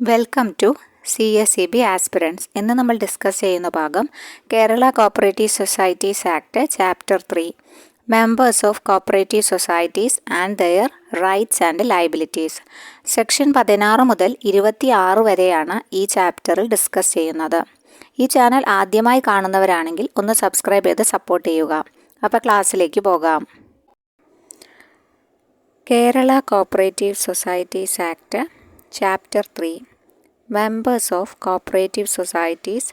Welcome to CSEB aspirants. ഇന്ന് നമ്മൾ discuss ചെയ്യുന്ന ഭാഗം Kerala cooperative societies act chapter 3 members of cooperative societies and their rights and liabilities. Section 16 മുതൽ 26 വരെയാണ് ഈ ചാപ്റ്ററിൽ ഡിസ്കസ് ചെയ്യുന്നത്. ഈ ചാനൽ ആദ്യമായി കാണുന്നവരാണെങ്കിൽ ഒന്ന് സബ്സ്ക്രൈബ് ചെയ്ത് സപ്പോർട്ട് ചെയ്യുക. അപ്പോൾ ക്ലാസ്സിലേക്ക് പോകാം. Kerala cooperative societies act chapter 3 Members of Cooperative Societies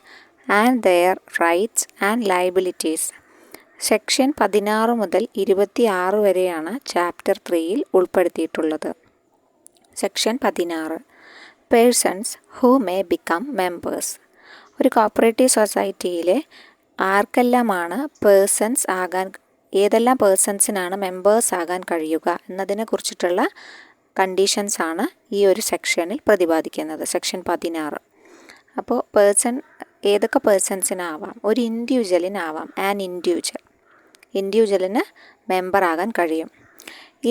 and Their Rights and Liabilities. Section 16 മുതൽ 26 വരെയാണ് ചാപ്റ്റർ 3യിൽ ഉൾപ്പെടുത്തിയിട്ടുള്ളത്. Section 16 persons who may become members. ഒരു കോപ്പറേറ്റീവ് സൊസൈറ്റിയിലെ ആർക്കെല്ലാമാണ് ഏതെല്ലാം പേഴ്സൺസിനാണ് മെമ്പേഴ്സ് ആകാൻ കഴിയുക എന്നതിനെ കുറിച്ചിട്ടുള്ള കണ്ടീഷൻസ് ആണ് ഈ ഒരു സെക്ഷനിൽ പ്രതിപാദിക്കുന്നത്. സെക്ഷൻ 16. അപ്പോൾ ഏതൊക്കെ പേഴ്സൺസിനാവാം? ഒരു ഇൻഡിവിജ്വലിനാവാം. ഇൻഡിവിജ്വലിന് മെമ്പർ ആകാൻ കഴിയും.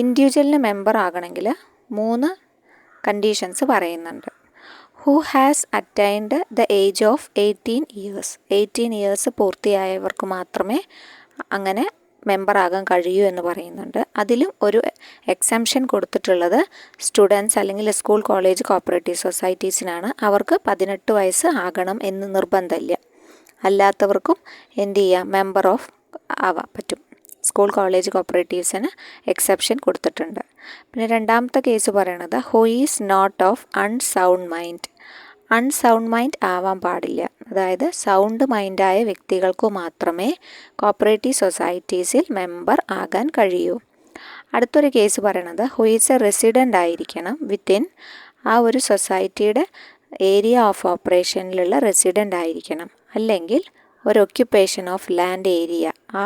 ഇൻഡിവിജ്വലിന് മെമ്പർ ആകണമെങ്കിൽ 3 കണ്ടീഷൻസ് പറയുന്നുണ്ട്. Who has attained the age of 18 years. 18 years പൂർത്തിയായവർക്ക് മാത്രമേ അങ്ങനെ മെമ്പർ ആകാൻ കഴിയൂ എന്ന് പറയുന്നുണ്ട്. അതിലും ഒരു എക്സംഷൻ കൊടുത്തിട്ടുള്ളത് സ്റ്റുഡൻസ് അല്ലെങ്കിൽ സ്കൂൾ കോളേജ് കോപ്പറേറ്റീവ് സൊസൈറ്റീസിനാണ്. അവർക്ക് 18 വയസ്സ് ആകണം എന്ന് നിർബന്ധമില്ല. അല്ലാത്തവർക്കും എന്ത് ചെയ്യാം? മെമ്പർ ഓഫ് ആവാൻ പറ്റും. സ്കൂൾ കോളേജ് കോപ്പറേറ്റീവ്സിന് എക്സെപ്ഷൻ കൊടുത്തിട്ടുണ്ട്. പിന്നെ രണ്ടാമത്തെ കേസ് പറയണത് who is not of unsound mind. Unsound mind ആവാൻ പാടില്ല. അതായത് സൗണ്ട് മൈൻഡായ വ്യക്തികൾക്ക് മാത്രമേ കോപ്പറേറ്റീവ് സൊസൈറ്റീസിൽ മെമ്പർ ആകാൻ കഴിയൂ. അടുത്തൊരു കേസ് പറയണത് ഹൂ ഈസ് എ റെസിഡൻ്റ് ആയിരിക്കണം വിത്തിൻ ആ ഒരു സൊസൈറ്റിയുടെ ഏരിയ ഓഫ് ഓപ്പറേഷനിലുള്ള റെസിഡൻ്റ് ആയിരിക്കണം. അല്ലെങ്കിൽ ഒരു ഒക്യുപ്പേഷൻ ഓഫ് ലാൻഡ് ഏരിയ, ആ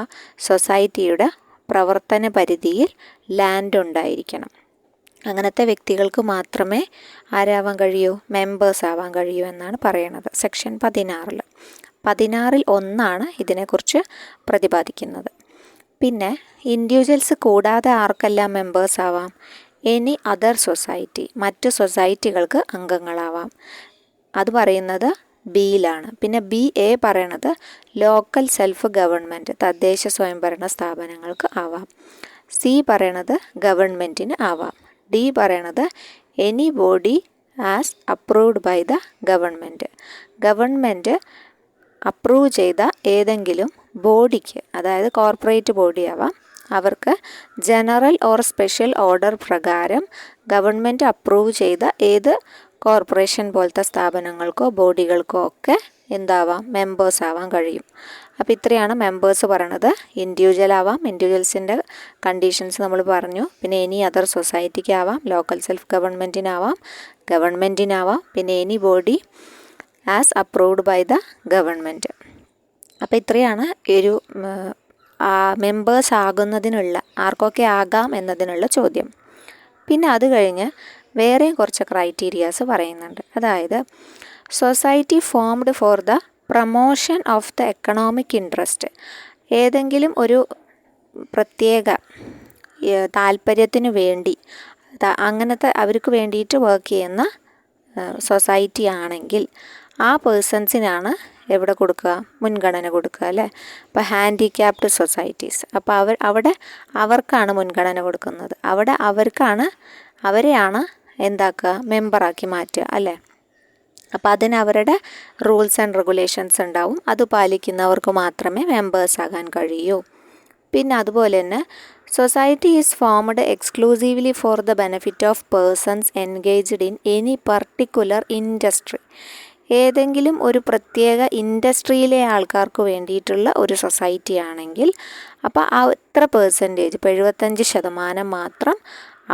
സൊസൈറ്റിയുടെ പ്രവർത്തന പരിധിയിൽ ലാൻഡ് ഉണ്ടായിരിക്കണം. അങ്ങനത്തെ വ്യക്തികൾക്ക് മാത്രമേ ആരാവാൻ കഴിയൂ? മെമ്പേഴ്സ് ആവാൻ കഴിയൂ എന്നാണ് പറയണത് സെക്ഷൻ 16. 16ൽ 1 ഇതിനെക്കുറിച്ച് പ്രതിപാദിക്കുന്നത്. പിന്നെ ഇൻഡിവിജ്വൽസ് കൂടാതെ ആർക്കെല്ലാം മെമ്പേഴ്സ് ആവാം? എനി അതർ സൊസൈറ്റി, മറ്റു സൊസൈറ്റികൾക്ക് അംഗങ്ങളാവാം. അത് പറയുന്നത് ബിയിലാണ്. പിന്നെ BA പറയണത് ലോക്കൽ സെൽഫ് ഗവൺമെൻറ്, തദ്ദേശ സ്വയംഭരണ സ്ഥാപനങ്ങൾക്ക് ആവാം. C പറയണത് ഗവൺമെൻറ്റിന് ആവാം. D പറയണത് any body as approved by the government. Government approve ചെയ്ത ഏതെങ്കിലും ബോഡിക്ക്, അതായത് കോർപ്പറേറ്റ് ബോഡി ആവാം, അവർക്ക് ജനറൽ ഓർ സ്പെഷ്യൽ ഓർഡർ പ്രകാരം ഗവൺമെൻറ് അപ്രൂവ് ചെയ്ത ഏത് കോർപ്പറേഷൻ പോലത്തെ സ്ഥാപനങ്ങൾക്കോ ബോഡികൾക്കോ ഒക്കെ എന്താവാം? മെമ്പേഴ്സ് ആവാൻ കഴിയും. അപ്പോൾ ഇത്രയാണ് മെമ്പേഴ്സ് പറയണത്. ഇൻഡിവിജ്വൽ ആവാം, ഇൻഡിവിജ്വൽസിൻ്റെ കണ്ടീഷൻസ് നമ്മൾ പറഞ്ഞു. പിന്നെ എനി അതർ സൊസൈറ്റിക്ക് ആവാം, ലോക്കൽ സെൽഫ് ഗവൺമെൻറ്റിനാവാം, പിന്നെ any body as approved by the government. അപ്പോൾ ഇത്രയാണ് ഒരു മെമ്പേഴ്സ് ആകുന്നതിനുള്ള, ആർക്കൊക്കെ ആകാം എന്നതിനുള്ള ചോദ്യം. പിന്നെ അത് കഴിഞ്ഞ് വേറെയും കുറച്ച് ക്രൈറ്റീരിയാസ് പറയുന്നുണ്ട്. അതായത് society formed for the promotion of the economic interest. ഏതെങ്കിലും ഒരു പ്രത്യേക താല്പര്യത്തിന് വേണ്ടി, അങ്ങനത്തെ അവർക്ക് വേണ്ടിയിട്ട് വർക്ക് ചെയ്യുന്ന സൊസൈറ്റി ആണെങ്കിൽ ആ പേഴ്സൺസിനാണ് എവിടെ കൊടുക്കുക? മുൻഗണന കൊടുക്കുക, അല്ലേ? ഇപ്പോൾ ഹാൻഡിക്യാപ്ഡ് സൊസൈറ്റീസ്, അപ്പോൾ അവിടെ അവർക്കാണ് മുൻഗണന കൊടുക്കുന്നത്. അവിടെ അവരെയാണ് എന്താക്കുക? മെമ്പറാക്കി മാറ്റുക, അല്ലേ? അപ്പോൾ അതിന് അവരുടെ റൂൾസ് ആൻഡ് റെഗുലേഷൻസ് ഉണ്ടാവും. അത് പാലിക്കുന്നവർക്ക് മാത്രമേ മെമ്പേഴ്സ് ആകാൻ കഴിയൂ. പിന്നെ അതുപോലെ തന്നെ society is formed exclusively for the benefit of persons engaged in any particular industry. ഏതെങ്കിലും ഒരു പ്രത്യേക ഇൻഡസ്ട്രിയിലെ ആൾക്കാർക്ക് വേണ്ടിയിട്ടുള്ള ഒരു സൊസൈറ്റി ആണെങ്കിൽ അപ്പോൾ ആ എത്ര പെർസെൻറ്റേജ്, ഇപ്പോൾ 75% മാത്രം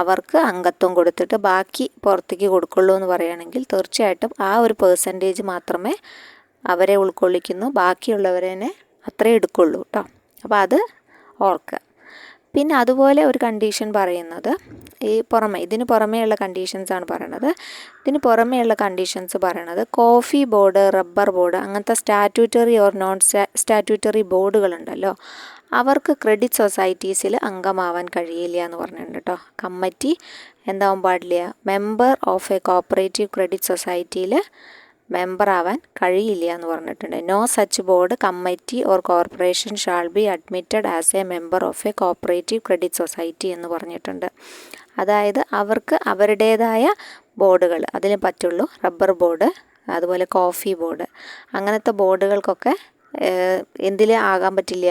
അവർക്ക് അംഗത്വം കൊടുത്തിട്ട് ബാക്കി പുറത്തേക്ക് കൊടുക്കുള്ളൂ എന്ന് പറയുകയാണെങ്കിൽ തീർച്ചയായിട്ടും ആ ഒരു പെർസെൻറ്റേജ് മാത്രമേ അവരെ ഉൾക്കൊള്ളിക്കുന്നു, ബാക്കിയുള്ളവരെ അത്രേ എടുക്കുള്ളൂ കേട്ടോ. അപ്പോൾ അത് ഓർക്കുക. പിന്നെ അതുപോലെ ഒരു കണ്ടീഷൻ പറയുന്നത് ഇതിന് പുറമേയുള്ള കണ്ടീഷൻസാണ് പറയണത്. ഇതിന് പുറമേയുള്ള കണ്ടീഷൻസ് പറയണത് കോഫി ബോർഡ്, റബ്ബർ ബോർഡ് അങ്ങനത്തെ സ്റ്റാറ്റ്യൂട്ടറി ഓർ നോൺ സ്റ്റാറ്റ്യൂട്ടറി ബോർഡുകളുണ്ടല്ലോ, അവർക്ക് ക്രെഡിറ്റ് സൊസൈറ്റീസിൽ അംഗമാവാൻ കഴിയില്ല എന്ന് പറഞ്ഞിട്ടുണ്ട് കേട്ടോ. കമ്മിറ്റി എന്താവാൻ പാടില്ല, member of a cooperative credit സൊസൈറ്റിയിൽ മെമ്പർ ആവാൻ കഴിയില്ല എന്ന് പറഞ്ഞിട്ടുണ്ട്. No such board, committee or corporation shall be admitted as a member of a cooperative credit society എന്ന് പറഞ്ഞിട്ടുണ്ട്. അതായത് അവർക്ക് അവരുടേതായ ബോർഡുകൾ അതിന് പറ്റുള്ളൂ. റബ്ബർ ബോർഡ്, അതുപോലെ കോഫി ബോർഡ്, അങ്ങനത്തെ ബോർഡുകൾക്കൊക്കെ എന്തിൽ ആകാൻ പറ്റില്ല,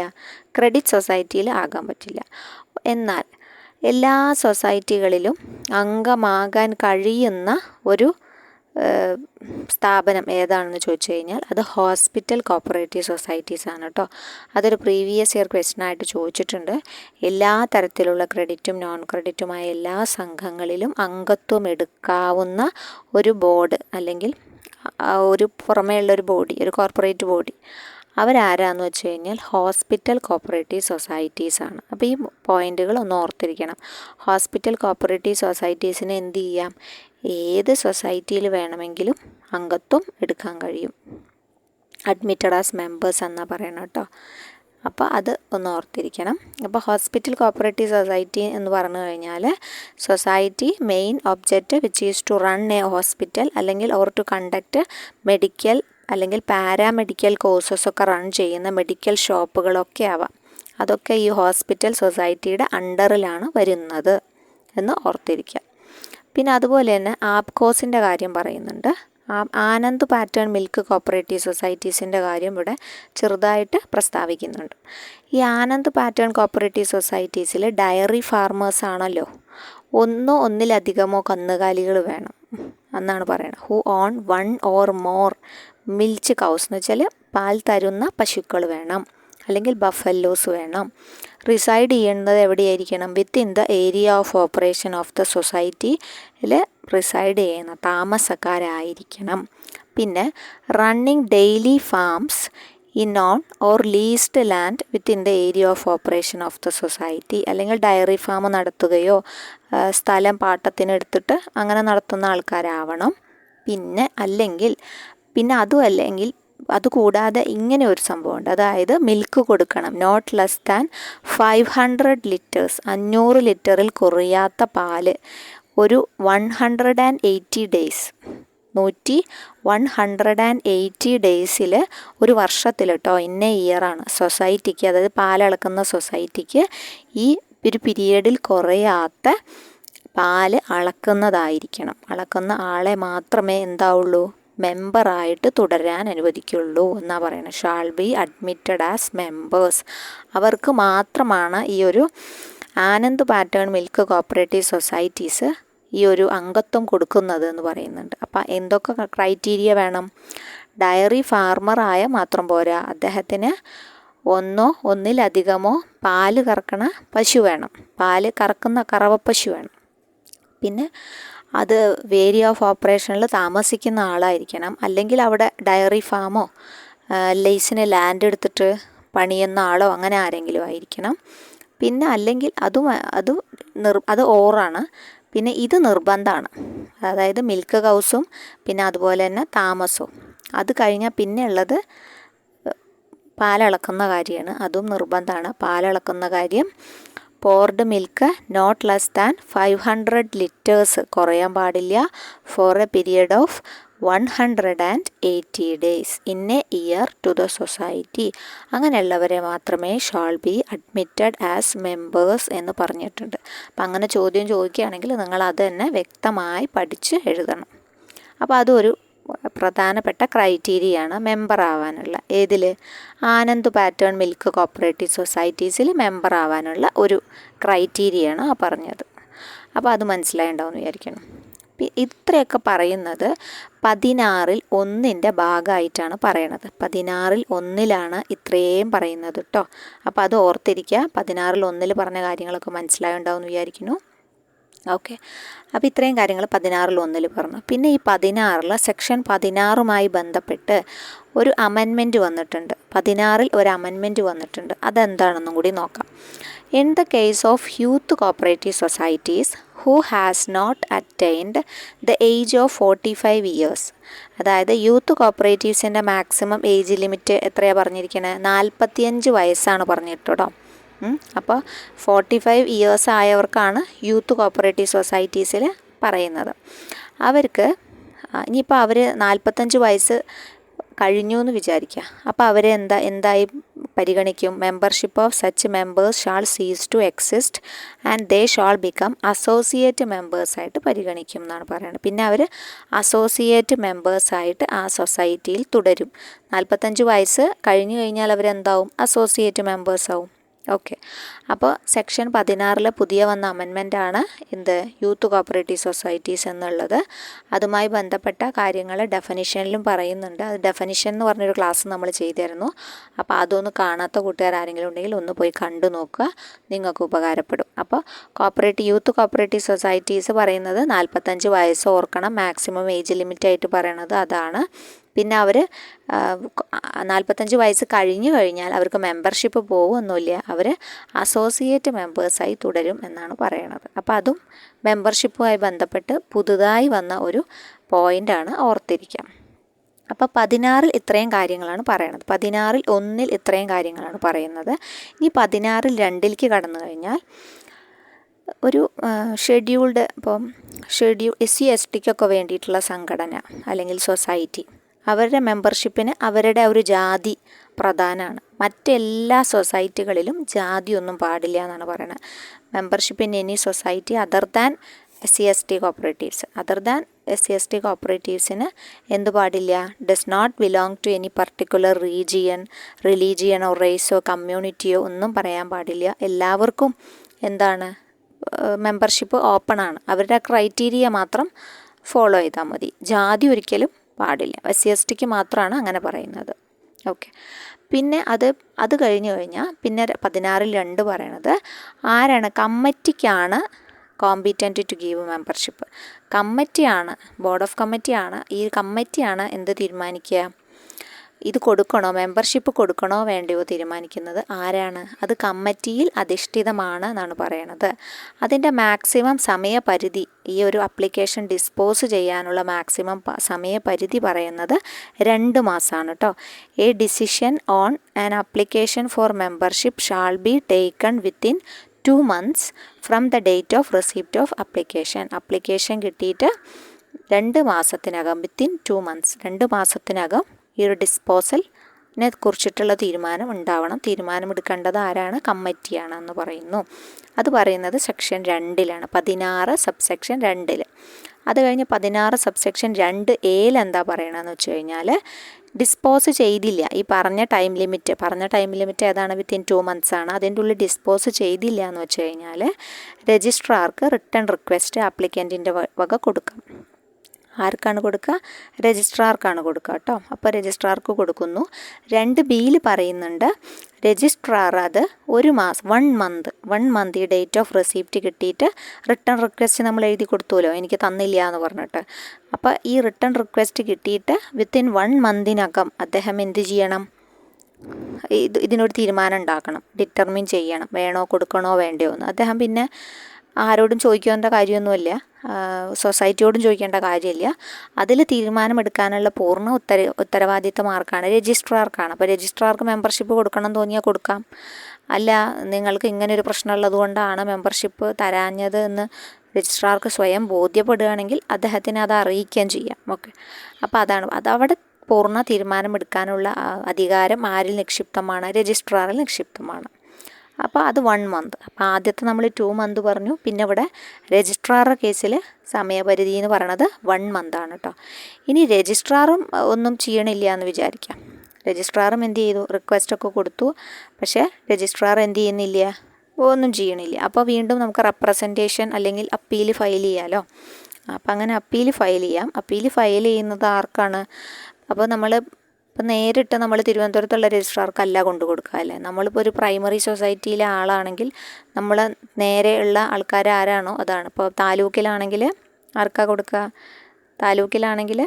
ക്രെഡിറ്റ് സൊസൈറ്റിയിൽ ആകാൻ പറ്റില്ല. എന്നാൽ എല്ലാ സൊസൈറ്റികളിലും അംഗമാകാൻ കഴിയുന്ന ഒരു സ്ഥാപനം ഏതാണെന്ന് ചോദിച്ചു കഴിഞ്ഞാൽ അത് ഹോസ്പിറ്റൽ കോപ്പറേറ്റീവ് സൊസൈറ്റീസ് ആണ് കേട്ടോ. അതൊരു പ്രീവിയസ് ഇയർ ക്വസ്റ്റ്യൻ ആയിട്ട് ചോദിച്ചിട്ടുണ്ട്. എല്ലാ തരത്തിലുള്ള ക്രെഡിറ്റും നോൺ ക്രെഡിറ്റുമായ എല്ലാ സംഘങ്ങളിലും അംഗത്വം എടുക്കാവുന്ന ഒരു ബോർഡ് അല്ലെങ്കിൽ ഒരു പുറമേയുള്ളൊരു ബോഡി, ഒരു കോർപ്പറേറ്റ് ബോഡി, അവരാരാന്ന് വെച്ച് കഴിഞ്ഞാൽ ഹോസ്പിറ്റൽ കോപ്പറേറ്റീവ് സൊസൈറ്റീസ് ആണ്. അപ്പോൾ ഈ പോയിന്റുകൾ ഒന്ന് ഓർത്തിരിക്കണം. ഹോസ്പിറ്റൽ കോപ്പറേറ്റീവ് സൊസൈറ്റീസിന് എന്ത് ചെയ്യാം, ഏത് സൊസൈറ്റിയിൽ വേണമെങ്കിലും അംഗത്വം എടുക്കാൻ കഴിയും. അഡ്മിറ്റഡ് ആസ് മെമ്പേഴ്സ് എന്നാണ് പറയണം കേട്ടോ. അപ്പോൾ അത് ഒന്ന് ഓർത്തിരിക്കണം. അപ്പോൾ ഹോസ്പിറ്റൽ കോപ്പറേറ്റീവ് സൊസൈറ്റി എന്ന് പറഞ്ഞു കഴിഞ്ഞാൽ society main object which is to run a hospital അല്ലെങ്കിൽ ഓർ ടു കണ്ടക്ട് മെഡിക്കൽ അല്ലെങ്കിൽ പാരാമെഡിക്കൽ കോഴ്സസൊക്കെ റൺ ചെയ്യുന്ന മെഡിക്കൽ ഷോപ്പുകളൊക്കെ ആവാം. അതൊക്കെ ഈ ഹോസ്പിറ്റൽ സൊസൈറ്റിയുടെ അണ്ടറിലാണ് വരുന്നത് എന്ന് ഓർത്തിരിക്കുക. പിന്നെ അതുപോലെ തന്നെ ആപ്കോസിൻ്റെ കാര്യം പറയുന്നുണ്ട്. ആനന്ദ് പാറ്റേൺ മിൽക്ക് കോപ്പറേറ്റീവ് സൊസൈറ്റീസിൻ്റെ കാര്യം ഇവിടെ ചെറുതായിട്ട് പ്രസ്താവിക്കുന്നുണ്ട്. ഈ ആനന്ദ് പാറ്റേൺ കോപ്പറേറ്റീവ് സൊസൈറ്റീസിൽ ഡയറി ഫാർമേഴ്സ് ആണല്ലോ, ഒന്നിലധികമോ കന്നുകാലികൾ വേണം എന്നാണ് പറയുന്നത്. Who own 1 or more milch cows എന്ന് വെച്ചാൽ പാൽ തരുന്ന പശുക്കൾ വേണം, അല്ലെങ്കിൽ ബഫല്ലോസ് വേണം. റിസൈഡ് ചെയ്യുന്നത് എവിടെയായിരിക്കണം, within the area of operation of the സൊസൈറ്റിയിൽ റിസൈഡ് ചെയ്യുന്ന താമസക്കാരായിരിക്കണം. പിന്നെ running dairy farms in own or leased land within the area of operation of the society, അല്ലെങ്കിൽ ഡയറി ഫാം നടത്തുകയോ സ്ഥലം പാട്ടത്തിനെടുത്തിട്ട് അങ്ങനെ നടത്തുന്ന ആൾക്കാരാവണം. പിന്നെ അതുകൂടാതെ ഇങ്ങനെ ഒരു സംഭവമുണ്ട്, അതായത് മിൽക്ക് കൊടുക്കണം. നോട്ട് ലെസ് ദാൻ 500 ലിറ്റേഴ്സ്, 500 ലിറ്ററിൽ കുറയാത്ത പാല് ഒരു 180 ഡേയ്സ് 180 ഡേയ്സിൽ ഒരു വർഷത്തിൽ കേട്ടോ, ഇന്ന ഇയറാണ് സൊസൈറ്റിക്ക്, അതായത് പാലളക്കുന്ന സൊസൈറ്റിക്ക് ഈ ഒരു പീരീഡിൽ കുറയാത്ത പാല് അളക്കുന്ന ആളെ മാത്രമേ എന്താവുള്ളൂ, മെമ്പറായിട്ട് തുടരാൻ അനുവദിക്കുള്ളൂ എന്നാണ് പറയുന്നത്. Shawl be admitted as members. അവർക്ക് മാത്രമാണ് ഈ ഒരു Anand pattern milk cooperative societies ഈ ഒരു അംഗത്വം കൊടുക്കുന്നത് എന്ന് പറയുന്നുണ്ട്. അപ്പം എന്തൊക്കെ ക്രൈറ്റീരിയ വേണം, ഡയറി ഫാർമറായ മാത്രം പോരാ, അദ്ദേഹത്തിന് ഒന്നിലധികമോ പാല് കറക്കണ പശു വേണം, പാല് കറക്കുന്ന കറവപ്പശു വേണം. പിന്നെ അത് ഏരിയ ഓഫ് ഓപ്പറേഷനിൽ താമസിക്കുന്ന ആളായിരിക്കണം, അല്ലെങ്കിൽ അവിടെ ഡയറി ഫാമോ ലൈസിന് ലാൻഡ് എടുത്തിട്ട് പണിയുന്ന ആളോ അങ്ങനെ ആരെങ്കിലും ആയിരിക്കണം. പിന്നെ അല്ലെങ്കിൽ അത് ഓറാണ്. പിന്നെ ഇത് നിർബന്ധമാണ്, അതായത് മിൽക്ക് കൗസും പിന്നെ അതുപോലെ തന്നെ താമസവും. അത് കഴിഞ്ഞാൽ പിന്നെ ഉള്ളത് പാലളക്കുന്ന കാര്യമാണ്, അതും നിർബന്ധമാണ്. പാലളക്കുന്ന കാര്യം poured milk not less than 500 litres കുറയാൻ പാടില്ല for a period of 180 days in a year to the society. അങ്ങനെയുള്ളവരെ മാത്രമേ shall be admitted as members എന്ന് പറഞ്ഞിട്ടുണ്ട്. അപ്പം അങ്ങനെ ചോദ്യം ചോദിക്കുകയാണെങ്കിൽ നിങ്ങൾ അത് തന്നെ വ്യക്തമായി പഠിച്ച് എഴുതണം. അപ്പോൾ അതൊരു പ്രധാനപ്പെട്ട ക്രൈറ്റീരിയയാണ് മെമ്പർ ആവാനുള്ള. ഏതിൽ, ആനന്ദ് പാറ്റേൺ മിൽക്ക് കോപ്പറേറ്റീവ് സൊസൈറ്റീസിൽ മെമ്പർ ആവാനുള്ള ഒരു ക്രൈറ്റീരിയയാണ് ആ പറഞ്ഞത്. അപ്പോൾ അത് മനസ്സിലായിട്ടുണ്ടാവുമെന്ന് വിചാരിക്കണം. ഇത്രയൊക്കെ പറയുന്നത് 16-ൽ 1 ഭാഗമായിട്ടാണ് പറയണത്. 16-ൽ 1 ഇത്രയും പറയുന്നത് കേട്ടോ. അപ്പോൾ അത് ഓർത്തിരിക്കുക. 16-ൽ 1 പറഞ്ഞ കാര്യങ്ങളൊക്കെ മനസ്സിലായിട്ടുണ്ടാവുമെന്ന് വിചാരിക്കുന്നു. ഓക്കെ, അപ്പോൾ ഇത്രയും കാര്യങ്ങൾ 16-ൽ 1 പറഞ്ഞു. പിന്നെ ഈ 16-ൽ സെക്ഷൻ 16-മായി ബന്ധപ്പെട്ട് ഒരു അമെൻമെൻറ്റ് വന്നിട്ടുണ്ട്. 16-ൽ ഒരു അമെൻമെൻറ്റ് വന്നിട്ടുണ്ട്. അതെന്താണെന്നും കൂടി നോക്കാം. In the case of youth cooperative societies who has not attained the age of 45 years, അതായത് യൂത്ത് കോപ്പറേറ്റീവ്സിൻ്റെ മാക്സിമം ഏജ് ലിമിറ്റ് എത്രയാണ് പറഞ്ഞിരിക്കുന്നത്? 45 വയസ്സാണ് പറഞ്ഞിട്ടോ. അപ്പോൾ 45 ഇയേഴ്സ് ആയവർക്കാണ് യൂത്ത് കോപ്പറേറ്റീവ് സൊസൈറ്റീസിൽ പറയുന്നത്. അവർക്ക് ഇനിയിപ്പോൾ അവർ 45 വയസ്സ് കഴിഞ്ഞു എന്ന് വിചാരിക്കുക. അപ്പോൾ അവരെ എന്തായി പരിഗണിക്കും? Membership of such members shall cease to exist and they shall become associate മെമ്പേഴ്സായിട്ട് പരിഗണിക്കും എന്നാണ് പറയുന്നത്. പിന്നെ അവർ അസോസിയേറ്റ് മെമ്പേഴ്സായിട്ട് ആ സൊസൈറ്റിയിൽ തുടരും. 45 വയസ്സ് കഴിഞ്ഞു കഴിഞ്ഞാൽ അവരെന്താവും? അസോസിയേറ്റ് മെമ്പേഴ്സാവും. ഓക്കെ. അപ്പോൾ സെക്ഷൻ 16 പുതിയ വന്ന അമെൻമെൻ്റാണ് എന്ത്? യൂത്ത് കോപ്പറേറ്റീവ് സൊസൈറ്റീസ് എന്നുള്ളത്. അതുമായി ബന്ധപ്പെട്ട കാര്യങ്ങൾ ഡെഫിനിഷനിലും പറയുന്നുണ്ട്. അത് ഡെഫിനിഷൻ എന്ന് പറഞ്ഞൊരു ക്ലാസ് നമ്മൾ ചെയ്തിരുന്നു. അപ്പോൾ അതൊന്ന് കാണാത്ത കൂട്ടുകാർ ആരെങ്കിലും ഉണ്ടെങ്കിൽ ഒന്ന് പോയി കണ്ടു നോക്കുക, നിങ്ങൾക്ക് ഉപകാരപ്പെടും. അപ്പോൾ യൂത്ത് കോപ്പറേറ്റീവ് സൊസൈറ്റീസ് പറയുന്നത് 45 വയസ്സ് ഓർക്കണം, മാക്സിമം ഏജ് ലിമിറ്റായിട്ട് പറയണത് അതാണ്. പിന്നെ അവർ 45 വയസ്സ് കഴിഞ്ഞു കഴിഞ്ഞാൽ അവർക്ക് മെമ്പർഷിപ്പ് പോകുമൊന്നുമില്ല, അവർ അസോസിയേറ്റ് മെമ്പേഴ്സായി തുടരും എന്നാണ് പറയണത്. അപ്പോൾ അതും മെമ്പർഷിപ്പുമായി ബന്ധപ്പെട്ട് പുതുതായി വന്ന ഒരു പോയിൻ്റാണ്, ഓർത്തിരിക്കാം. അപ്പോൾ 16 ഇത്രയും കാര്യങ്ങളാണ് പറയണത്. 16 1 ഇത്രയും കാര്യങ്ങളാണ് പറയുന്നത്. ഇനി 16 2 കടന്നു കഴിഞ്ഞാൽ ഒരു ഷെഡ്യൂൾഡ്, ഇപ്പം SC STക്കൊക്കെ വേണ്ടിയിട്ടുള്ള സംഘടന അല്ലെങ്കിൽ സൊസൈറ്റി, അവരുടെ മെമ്പർഷിപ്പിന് അവരുടെ ഒരു ജാതി പ്രധാനമാണ്. മറ്റെല്ലാ സൊസൈറ്റികളിലും ജാതിയൊന്നും പാടില്ല എന്നാണ് പറയുന്നത്. Membership in any society other than SC ST cooperatives, SC ST കോപ്പറേറ്റീവ്സിന് എന്ത് പാടില്ല? Does not belong to any particular റിലീജിയനോ റേസോ കമ്മ്യൂണിറ്റിയോ ഒന്നും പറയാൻ പാടില്ല. എല്ലാവർക്കും എന്താണ്? മെമ്പർഷിപ്പ് ഓപ്പൺ ആണ്. അവരുടെ ക്രൈറ്റീരിയ മാത്രം ഫോളോ ചെയ്താൽ മതി. ജാതി ഒരിക്കലും പാടില്ല. SC STക്ക് മാത്രമാണ് അങ്ങനെ പറയുന്നത്. ഓക്കെ. പിന്നെ അത് കഴിഞ്ഞ് കഴിഞ്ഞാൽ പിന്നെ 16 2 പറയണത് ആരാണ്? കമ്മിറ്റിക്കാണ് കോമ്പീറ്റൻറ്റ് ടു ഗീവ് മെമ്പർഷിപ്പ്. കമ്മിറ്റിയാണ്, ബോർഡ് ഓഫ് കമ്മിറ്റിയാണ്. ഈ കമ്മിറ്റിയാണ് എന്ത് തീരുമാനിക്കുക? ഇത് കൊടുക്കണോ, മെമ്പർഷിപ്പ് കൊടുക്കണോ വേണ്ടയോ തീരുമാനിക്കുന്നത് ആരാണ്? അത് കമ്മിറ്റിയിൽ അധിഷ്ഠിതമാണ് എന്നാണ് പറയണത്. അതിൻ്റെ മാക്സിമം സമയപരിധി, ഈ ഒരു അപ്ലിക്കേഷൻ ഡിസ്പോസ് ചെയ്യാനുള്ള മാക്സിമം സമയപരിധി പറയുന്നത് 2 മാസമാണ് കേട്ടോ. A decision on an application for membership shall be taken within 2 months from the date of receipt of application. Application കിട്ടിയിട്ട് 2 മാസത്തിനകം, വിത്തിൻ 2 months 2 മാസത്തിനകം ഈ ഒരു ഡിസ്പോസലിനെ കുറിച്ചിട്ടുള്ള തീരുമാനം ഉണ്ടാവണം. തീരുമാനമെടുക്കേണ്ടത് ആരാണ്? കമ്മിറ്റിയാണെന്ന് പറയുന്നു. അത് പറയുന്നത് സെക്ഷൻ 2 16 സബ്സെക്ഷൻ 2. അത് കഴിഞ്ഞ് 16 സബ്സെക്ഷൻ 2A എന്താ പറയണമെന്ന് വെച്ച് കഴിഞ്ഞാൽ, ഡിസ്പോസ് ചെയ്തില്ല, ഈ പറഞ്ഞ ടൈം ലിമിറ്റ് ഏതാണ്? വിത്തിൻ 2 months ആണ്. അതിൻ്റെ ഉള്ളിൽ ഡിസ്പോസ് ചെയ്തില്ല എന്ന് വെച്ച് കഴിഞ്ഞാൽ രജിസ്ട്രാർക്ക് റിട്ടേൺ റിക്വസ്റ്റ് ആപ്ലിക്കൻറ്റിൻ്റെ വക കൊടുക്കാം. ആർക്കാണ് കൊടുക്കുക? രജിസ്ട്രാർക്കാണ് കൊടുക്കുക കേട്ടോ. അപ്പോൾ രജിസ്ട്രാർക്ക് കൊടുക്കുന്നു. 2B പറയുന്നുണ്ട്, രജിസ്ട്രാർ അത് 1 മാസം 1 മന്ത് ഈ ഡേറ്റ് ഓഫ് റെസിപ്റ്റ് കിട്ടിയിട്ട് റിട്ടേൺ റിക്വസ്റ്റ് നമ്മൾ എഴുതി കൊടുത്തുല്ലോ, എനിക്ക് തന്നില്ല എന്ന് പറഞ്ഞിട്ട്. അപ്പോൾ ഈ റിട്ടേൺ റിക്വസ്റ്റ് കിട്ടിയിട്ട് വിത്തിൻ 1 മന്തിനകം അദ്ദേഹം എന്ത് ചെയ്യണം? ഇതിനൊരു തീരുമാനം ഉണ്ടാക്കണം, ഡിറ്റർമിൻ ചെയ്യണം, വേണോ കൊടുക്കണോ വേണ്ടയോ എന്ന്. അദ്ദേഹം പിന്നെ ആരോടും ചോദിക്കേണ്ട കാര്യമൊന്നുമില്ല, സൊസൈറ്റിയോടും ചോദിക്കേണ്ട കാര്യമില്ല. അതിൽ തീരുമാനമെടുക്കാനുള്ള പൂർണ്ണ ഉത്തരവാദിത്തം ആർക്കാണ്? രജിസ്ട്രാർക്കാണ്. അപ്പോൾ രജിസ്ട്രാർക്ക് മെമ്പർഷിപ്പ് കൊടുക്കണം തോന്നിയാൽ കൊടുക്കാം. അല്ല, നിങ്ങൾക്ക് ഇങ്ങനൊരു പ്രശ്നമുള്ളത് കൊണ്ടാണ് മെമ്പർഷിപ്പ് തരാഞ്ഞത് എന്ന് രജിസ്ട്രാർക്ക് സ്വയം ബോധ്യപ്പെടുകയാണെങ്കിൽ അദ്ദേഹത്തിന് അത് അറിയിക്കുകയും ചെയ്യാം. ഓക്കെ. അപ്പോൾ അതവിടെ പൂർണ്ണ തീരുമാനമെടുക്കാനുള്ള അധികാരം ആരിൽ നിക്ഷിപ്തമാണ്? രജിസ്ട്രാറിൽ നിക്ഷിപ്തമാണ്. അപ്പോൾ അത് 1 month. അപ്പോൾ ആദ്യത്തെ നമ്മൾ 2 month പറഞ്ഞു. പിന്നെ ഇവിടെ രജിസ്ട്രാറുടെ കേസിൽ സമയപരിധി എന്ന് പറയണത് 1 month ആണ് കേട്ടോ. ഇനി രജിസ്ട്രാറും ഒന്നും ചെയ്യണില്ല എന്ന് വിചാരിക്കാം. രജിസ്ട്രാറും എന്ത് ചെയ്തു? റിക്വസ്റ്റൊക്കെ കൊടുത്തു. പക്ഷേ രജിസ്ട്രാർ എന്ത് ചെയ്യുന്നില്ല? ഒന്നും ചെയ്യണില്ല. അപ്പോൾ വീണ്ടും നമുക്ക് റെപ്രസെൻറ്റേഷൻ അല്ലെങ്കിൽ അപ്പീൽ ഫയൽ ചെയ്യാമല്ലോ. അപ്പോൾ അങ്ങനെ അപ്പീൽ ഫയൽ ചെയ്യാം. അപ്പീൽ ഫയൽ ചെയ്യുന്നത് ആർക്കാണ്? അപ്പോൾ നേരിട്ട് നമ്മൾ തിരുവനന്തപുരത്തുള്ള രജിസ്ട്രാർക്കല്ല കൊണ്ടു കൊടുക്കുക അല്ലേ. നമ്മളിപ്പോൾ ഒരു പ്രൈമറി സൊസൈറ്റിയിലെ ആളാണെങ്കിൽ നമ്മൾ നേരെയുള്ള ആൾക്കാർ ആരാണോ അതാണ്. ഇപ്പോൾ താലൂക്കിലാണെങ്കിൽ ആർക്കാ കൊടുക്കുക? താലൂക്കിലാണെങ്കിൽ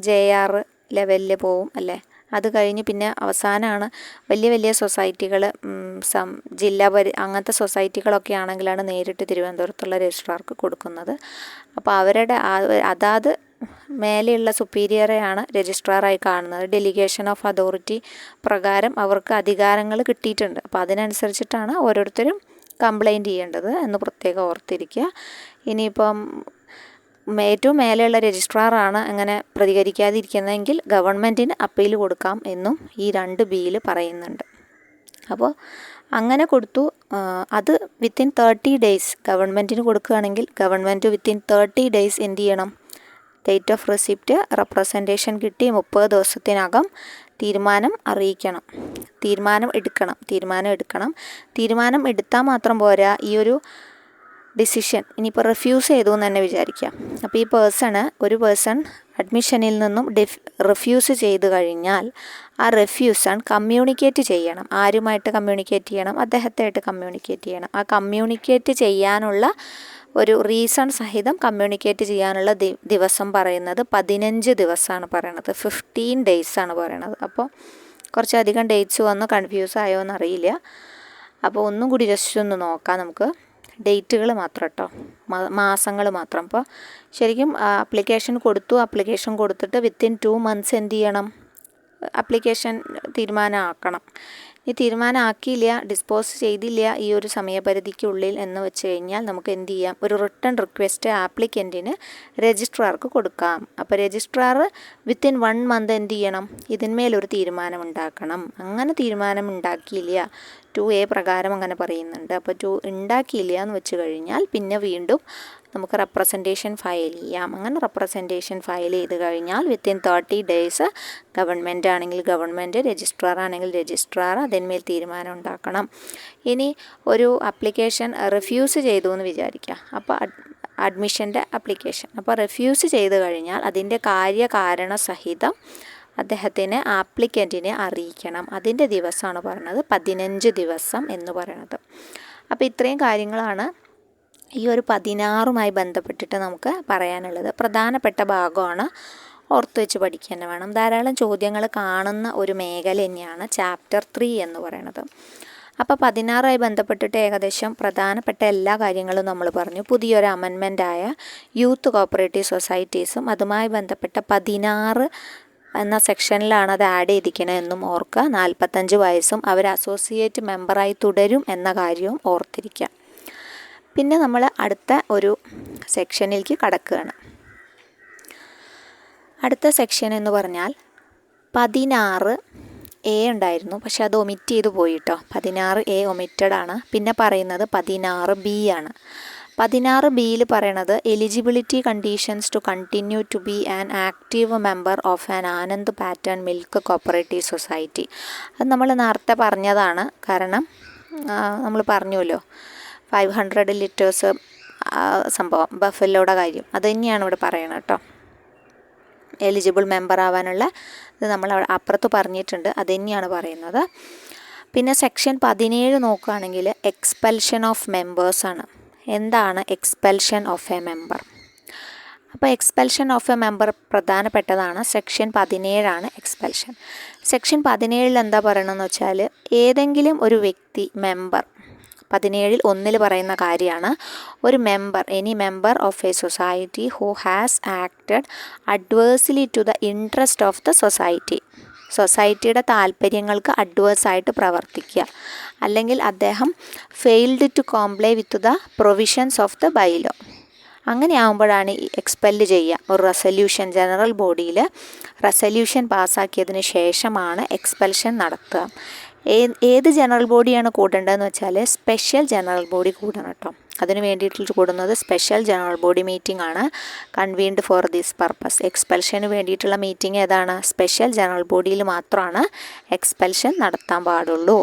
JR ലെവലിൽ പോവും അല്ലേ, അത് കഴിഞ്ഞ് പിന്നെ അവസാനമാണ് വലിയ വലിയ സൊസൈറ്റികൾ, അങ്ങനത്തെ സൊസൈറ്റികളൊക്കെ ആണെങ്കിലാണ് നേരിട്ട് തിരുവനന്തപുരത്തുള്ള രജിസ്ട്രാർക്ക് കൊടുക്കുന്നത്. അപ്പോൾ അവരുടെ അതാത് മേലെയുള്ള സുപ്പീരിയറെയാണ് രജിസ്ട്രാറായി കാണുന്നത്. ഡെലിഗേഷൻ ഓഫ് അതോറിറ്റി പ്രകാരം അവർക്ക് അധികാരങ്ങൾ കിട്ടിയിട്ടുണ്ട്. അപ്പോൾ അതിനനുസരിച്ചിട്ടാണ് ഓരോരുത്തരും കംപ്ലൈൻറ്റ് ചെയ്യേണ്ടത് എന്ന് പ്രത്യേകം ഓർത്തിരിക്കുക. ഇനിയിപ്പം ഏറ്റവും മേലെയുള്ള രജിസ്ട്രാറാണ് അങ്ങനെ പ്രതികരിക്കാതിരിക്കുന്നതെങ്കിൽ ഗവൺമെൻറ്റിന് അപ്പീൽ കൊടുക്കാം എന്നും ഈ 2 ബിയിൽ പറയുന്നുണ്ട്. അപ്പോൾ അങ്ങനെ കൊടുത്തു. അത് വിത്തിൻ 30 ഡേയ്സ് ഗവൺമെൻറ്റിന് കൊടുക്കുകയാണെങ്കിൽ ഗവൺമെൻറ് വിത്തിൻ 30 ഡേയ്സ് എന്ത് ചെയ്യണം? ഡേറ്റ് ഓഫ് റെസിപ്റ്റ് റെപ്രസെൻറ്റേഷൻ കിട്ടി 30 ദിവസത്തിനകം തീരുമാനം അറിയിക്കണം, തീരുമാനം എടുക്കണം. തീരുമാനം എടുത്താൽ മാത്രം പോരാ, ഈ ഒരു ഡിസിഷൻ ഇനിയിപ്പോൾ റിഫ്യൂസ് ചെയ്തു എന്ന് തന്നെ വിചാരിക്കാം. അപ്പോൾ ഈ ഒരു പേഴ്സൺ അഡ്മിഷനിൽ നിന്നും റിഫ്യൂസ് ചെയ്ത് കഴിഞ്ഞാൽ ആ റിഫ്യൂസൺ കമ്മ്യൂണിക്കേറ്റ് ചെയ്യണം. ആരുമായിട്ട് കമ്മ്യൂണിക്കേറ്റ് ചെയ്യണം? അദ്ദേഹത്തായിട്ട് കമ്മ്യൂണിക്കേറ്റ് ചെയ്യണം. ആ കമ്മ്യൂണിക്കേറ്റ് ചെയ്യാനുള്ള ഒരു റീസൺ സഹിതം കമ്മ്യൂണിക്കേറ്റ് ചെയ്യാനുള്ള ദിവസം പറയുന്നത് 15 ദിവസമാണ് പറയണത്. 15 ഡേയ്സാണ് പറയണത്. അപ്പോൾ കുറച്ചധികം ഡേറ്റ്സ് വന്ന് കൺഫ്യൂസ് ആയോ എന്നറിയില്ല. അപ്പോൾ ഒന്നും കൂടി ജസ്റ്റ് ഒന്ന് നോക്കാം നമുക്ക്. ഡേറ്റുകൾ മാത്രം കേട്ടോ, മാസങ്ങൾ മാത്രം. അപ്പോൾ ശരിക്കും അപ്ലിക്കേഷൻ കൊടുത്തിട്ട് വിത്തിൻ 2 മന്ത്സ് എന്ത് ചെയ്യണം? അപ്ലിക്കേഷൻ തീരുമാനമാക്കണം. ഈ തീരുമാനമാക്കിയില്ല, ഡിസ്പോസ് ചെയ്തില്ല ഈ ഒരു സമയപരിധിക്കുള്ളിൽ എന്ന് വെച്ച് കഴിഞ്ഞാൽ നമുക്ക് എന്ത് ചെയ്യാം? ഒരു റിട്ടേൺ റിക്വസ്റ്റ് ആപ്ലിക്കൻറ്റിന് രജിസ്ട്രാർക്ക് കൊടുക്കാം. അപ്പോൾ രജിസ്ട്രാർ വിത്തിൻ 1 മന്ത് എന്ത് ചെയ്യണം? ഇതിന്മേലൊരു തീരുമാനം ഉണ്ടാക്കണം. അങ്ങനെ തീരുമാനം ഉണ്ടാക്കിയില്ല, 2A പ്രകാരം അങ്ങനെ പറയുന്നുണ്ട്. അപ്പോൾ 2 ഉണ്ടാക്കിയില്ല എന്ന് വെച്ച് കഴിഞ്ഞാൽ പിന്നെ വീണ്ടും നമുക്ക് റെപ്രസെൻറ്റേഷൻ ഫയൽ ചെയ്യാം. അങ്ങനെ റെപ്രസെൻറ്റേഷൻ ഫയൽ ചെയ്ത് കഴിഞ്ഞാൽ വിത്തിൻ 30 ഡേയ്സ് ഗവൺമെൻറ് ആണെങ്കിൽ ഗവൺമെൻറ്, രജിസ്ട്രാർ ആണെങ്കിൽ രജിസ്ട്രാർ അതിന്മേൽ തീരുമാനം ഉണ്ടാക്കണം. ഇനി ഒരു അപ്ലിക്കേഷൻ റിഫ്യൂസ് ചെയ്തു എന്ന് വിചാരിക്കുക. അപ്പോൾ അഡ്മിഷൻ്റെ അപ്ലിക്കേഷൻ അപ്പോൾ റിഫ്യൂസ് ചെയ്ത് കഴിഞ്ഞാൽ അതിൻ്റെ കാര്യകാരണ സഹിതം അദ്ദേഹത്തിന് ആപ്ലിക്കൻറ്റിനെ അറിയിക്കണം. അതിൻ്റെ ദിവസമാണ് പറയുന്നത് 15 ദിവസം എന്ന് പറയുന്നത്. അപ്പോൾ ഇത്രയും കാര്യങ്ങളാണ് ഈ ഒരു 16മായി ബന്ധപ്പെട്ടിട്ട് നമുക്ക് പറയാനുള്ളത്. പ്രധാനപ്പെട്ട ഭാഗമാണ്, ഓർത്ത് വെച്ച് പഠിക്കുക തന്നെ വേണം. ധാരാളം ചോദ്യങ്ങൾ കാണുന്ന ഒരു മേഖല തന്നെയാണ് ചാപ്റ്റർ 3 എന്ന് പറയുന്നത്. അപ്പോൾ 16മായി ബന്ധപ്പെട്ടിട്ട് ഏകദേശം പ്രധാനപ്പെട്ട എല്ലാ കാര്യങ്ങളും നമ്മൾ പറഞ്ഞു. പുതിയൊരു അമെൻമെൻ്റായ യൂത്ത് കോപ്പറേറ്റീവ് സൊസൈറ്റീസും അതുമായി ബന്ധപ്പെട്ട 16 എന്ന സെക്ഷനിലാണ് അത് ആഡ് ചെയ്തിരിക്കണമെന്നും ഓർക്കുക. 45 വയസ്സും അവർ അസോസിയേറ്റ് മെമ്പറായി തുടരും എന്ന കാര്യവും ഓർത്തിരിക്കുക. പിന്നെ നമ്മൾ അടുത്ത ഒരു സെക്ഷനിലേക്ക് കടക്കുകയാണ്. അടുത്ത സെക്ഷൻ എന്ന് പറഞ്ഞാൽ 16A ഉണ്ടായിരുന്നു, പക്ഷെ അത് ഒമിറ്റ് ചെയ്ത് പോയി കേട്ടോ. 16A ഒമിറ്റഡ് ആണ്. പിന്നെ പറയുന്നത് 16B ആണ്. 16Bയിൽ പറയണത് eligibility conditions to continue to be an active member of an Anand pattern milk cooperative society. അത് നമ്മൾ നേരത്തെ പറഞ്ഞതാണ്. കാരണം നമ്മൾ പറഞ്ഞുവല്ലോ 500 ലിറ്റേഴ്സ് സംഭവം, ബഫലോയുടെ കാര്യം അത് തന്നെയാണ് ഇവിടെ പറയണത് കേട്ടോ. എലിജിബിൾ മെമ്പർ ആവാനുള്ള ഇത് നമ്മൾ അപ്പുറത്ത് പറഞ്ഞിട്ടുണ്ട്, അത് തന്നെയാണ് പറയുന്നത്. പിന്നെ സെക്ഷൻ 17 നോക്കുകയാണെങ്കിൽ എക്സ്പെൽഷൻ ഓഫ് മെമ്പേഴ്സാണ്. എന്താണ് എക്സ്പെൽഷൻ ഓഫ് എ മെമ്പർ? അപ്പോൾ എക്സ്പെൽഷൻ ഓഫ് എ മെമ്പർ പ്രധാനപ്പെട്ടതാണ്. Section 17 expulsion. സെക്ഷൻ 17 എന്താ പറയണമെന്ന് വെച്ചാൽ ഏതെങ്കിലും ഒരു വ്യക്തി മെമ്പർ 17 1 പറയുന്ന കാര്യമാണ്. ഒരു member, any member of a society who has acted adversely to the interest of the society, സൊസൈറ്റിയുടെ താല്പര്യങ്ങൾക്ക് അഡ്വേഴ്സായിട്ട് പ്രവർത്തിക്കുക, അല്ലെങ്കിൽ അദ്ദേഹം failed to comply with the provisions of the bylaw, അങ്ങനെ ആകുമ്പോഴാണ് എക്സ്പെല്ല് ചെയ്യുക. ഒരു റെസല്യൂഷൻ, ജനറൽ ബോഡിയിൽ റെസല്യൂഷൻ പാസ്സാക്കിയതിന് ശേഷമാണ് എക്സ്പെൽഷൻ നടത്തുക. ഏത് ജനറൽ ബോഡിയാണ് കൂടേണ്ടതെന്ന് വെച്ചാൽ സ്പെഷ്യൽ ജനറൽ ബോഡി കൂടണം കേട്ടോ. അതിന് വേണ്ടിയിട്ട് കൂടുന്നത് സ്പെഷ്യൽ ജനറൽ ബോഡി മീറ്റിംഗ് ആണ്, കൺവീൻഡ് ഫോർ ദിസ് പർപ്പസ്. എക്സ്പെൽഷന് വേണ്ടിയിട്ടുള്ള മീറ്റിംഗ് ഏതാണ്? സ്പെഷ്യൽ ജനറൽ ബോഡിയിൽ മാത്രമാണ് എക്സ്പെൽഷൻ നടത്താൻ പാടുള്ളൂ.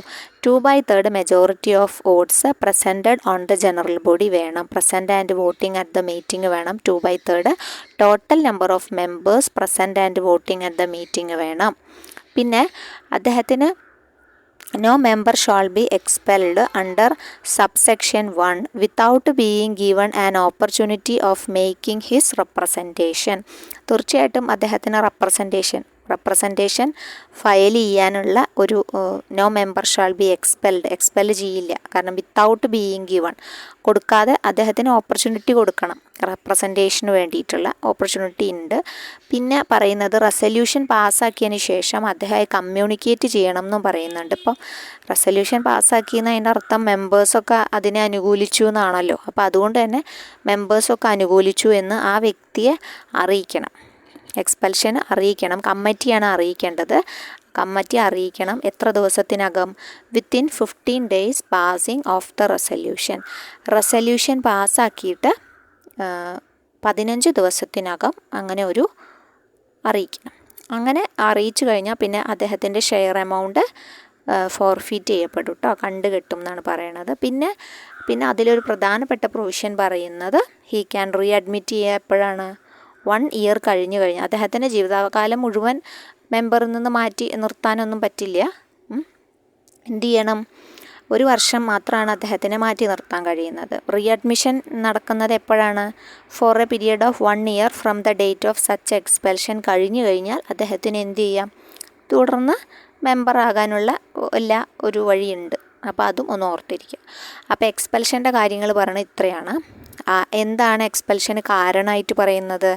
2/3 majority of votes presented on the general body വേണം. Present and voting at the meeting വേണം. 2/3 total number of members present and voting at the meeting വേണം. പിന്നെ അദ്ദേഹത്തിന് no member shall be expelled under subsection 1 without being given an opportunity of making his representation. തീർച്ചയായിട്ടും അദ്ദേഹത്തിന് representation representation file ചെയ്യാനുള്ള ഒരു no member shall be expel ചെയ്യില്ല. കാരണം without being given, കൊടുക്കാതെ അദ്ദേഹത്തിന് ഓപ്പർച്യൂണിറ്റി കൊടുക്കണം. റെപ്രസെൻറ്റേഷന് വേണ്ടിയിട്ടുള്ള ഓപ്പർച്യൂണിറ്റി ഉണ്ട്. പിന്നെ പറയുന്നത് റെസല്യൂഷൻ പാസ്സാക്കിയതിന് ശേഷം അദ്ദേഹം കമ്മ്യൂണിക്കേറ്റ് ചെയ്യണം എന്നും പറയുന്നുണ്ട്. ഇപ്പം റെസല്യൂഷൻ പാസ്സാക്കിയെന്ന് അതിൻ്റെ അർത്ഥം മെമ്പേഴ്സൊക്കെ അതിനെ അനുകൂലിച്ചു എന്നാണല്ലോ. അപ്പോൾ അതുകൊണ്ട് തന്നെ മെമ്പേഴ്സൊക്കെ അനുകൂലിച്ചു എന്ന് ആ വ്യക്തിയെ അറിയിക്കണം. എക്സ്പെൽഷൻ അറിയിക്കണം. കമ്മിറ്റിയാണ് അറിയിക്കേണ്ടത്. കമ്മിറ്റി അറിയിക്കണം. എത്ര ദിവസത്തിനകം? Within 15 days passing of the resolution. Resolution പാസ്സാക്കിയിട്ട് 15 ദിവസത്തിനകം അങ്ങനെ ഒരു അറിയിക്കണം. അങ്ങനെ അറിയിച്ചു കഴിഞ്ഞാൽ പിന്നെ അദ്ദേഹത്തിൻ്റെ ഷെയർ എമൗണ്ട് ഫോർഫീറ്റ് ചെയ്യപ്പെടും കേട്ടോ, കണ്ടുകെട്ടും എന്നാണ് പറയണത്. പിന്നെ അതിലൊരു പ്രധാനപ്പെട്ട പ്രൊവിഷൻ പറയുന്നത് ഹീ ക്യാൻ റീ അഡ്മിറ്റ് ചെയ്യുക എപ്പോഴാണ്? 1 year കഴിഞ്ഞ് അദ്ദേഹത്തിൻ്റെ ജീവിതകാലം മുഴുവൻ മെമ്പറിൽ നിന്ന് മാറ്റി നിർത്താനൊന്നും പറ്റില്ല. എന്ത് ചെയ്യണം? 1 വർഷം മാത്രമാണ് അദ്ദേഹത്തിനെ മാറ്റി നിർത്താൻ കഴിയുന്നത്. റീ അഡ്മിഷൻ നടക്കുന്നത് എപ്പോഴാണ്? For a period of 1 year from the date of such expulsion കഴിഞ്ഞു കഴിഞ്ഞാൽ അദ്ദേഹത്തിന് എന്ത് ചെയ്യാം? തുടർന്ന് മെമ്പറാകാനുള്ള ഒരു വഴിയുണ്ട്. അപ്പോൾ അതും ഒന്ന് ഓർത്തിരിക്കുക. അപ്പോൾ എക്സ്പെൽഷൻ്റെ കാര്യങ്ങൾ പറയുന്നത് ഇത്രയാണ്. എന്താണ് എക്സ്പെൽഷന് കാരണമായിട്ട് പറയുന്നത്?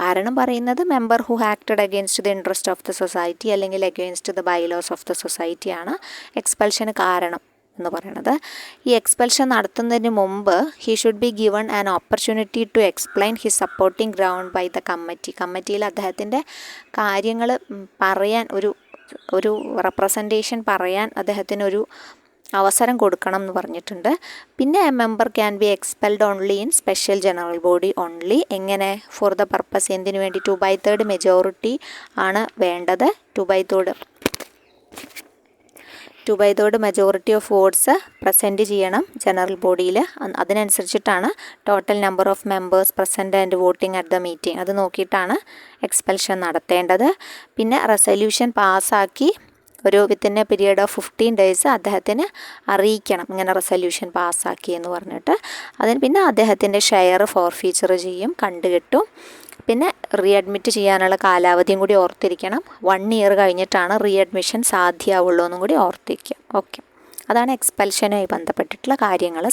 കാരണം പറയുന്നത് member who acted against the interest of the society അല്ലെങ്കിൽ against the bylaws of the സൊസൈറ്റിയാണ് എക്സ്പെൽഷന് കാരണം എന്ന് പറയുന്നത്. ഈ എക്സ്പെൽഷൻ നടത്തുന്നതിന് മുമ്പ് he should be given an opportunity to explain his supporting ground by the committee. കമ്മിറ്റിയിൽ അദ്ദേഹത്തിൻ്റെ കാര്യങ്ങൾ പറയാൻ ഒരു റെപ്രസെൻറ്റേഷൻ പറയാൻ അദ്ദേഹത്തിനൊരു അവസരം കൊടുക്കണം എന്ന് പറഞ്ഞിട്ടുണ്ട്. പിന്നെ a member can be expelled only in special general body only. എങ്ങനെ? For the purpose. എന്തിനു വേണ്ടി? 2/3 മെജോറിറ്റി ആണ് വേണ്ടത്. 2/3 മെജോറിറ്റി ഓഫ് വോട്ട്സ് പ്രസൻറ്റ് ചെയ്യണം ജനറൽ ബോഡിയിൽ. അതിനനുസരിച്ചിട്ടാണ് total number of members present and voting at the meeting. അത് നോക്കിയിട്ടാണ് എക്സ്പെൽഷൻ നടത്തേണ്ടത്. പിന്നെ റെസല്യൂഷൻ പാസ്സാക്കി within a period of 15 days അദ്ദേഹത്തിന് അറിയിക്കണം ഇങ്ങനെ റെസല്യൂഷൻ പാസ്സാക്കി എന്ന് പറഞ്ഞിട്ട്. പിന്നെ അദ്ദേഹത്തിൻ്റെ ഷെയർ ഫോർഫീച്ചർ ചെയ്യും, കണ്ടുകെട്ടും. പിന്നെ റീ അഡ്മിറ്റ് ചെയ്യാനുള്ള കാലാവധിയും കൂടി ഓർത്തിരിക്കണം. 1 year കഴിഞ്ഞിട്ടാണ് റീ അഡ്മിഷൻ സാധ്യമാവുള്ളൂ എന്നും കൂടി ഓർത്തിരിക്കുക. ഓക്കെ, അതാണ് എക്സ്പെൽഷനുമായി ബന്ധപ്പെട്ടിട്ടുള്ള കാര്യങ്ങൾ.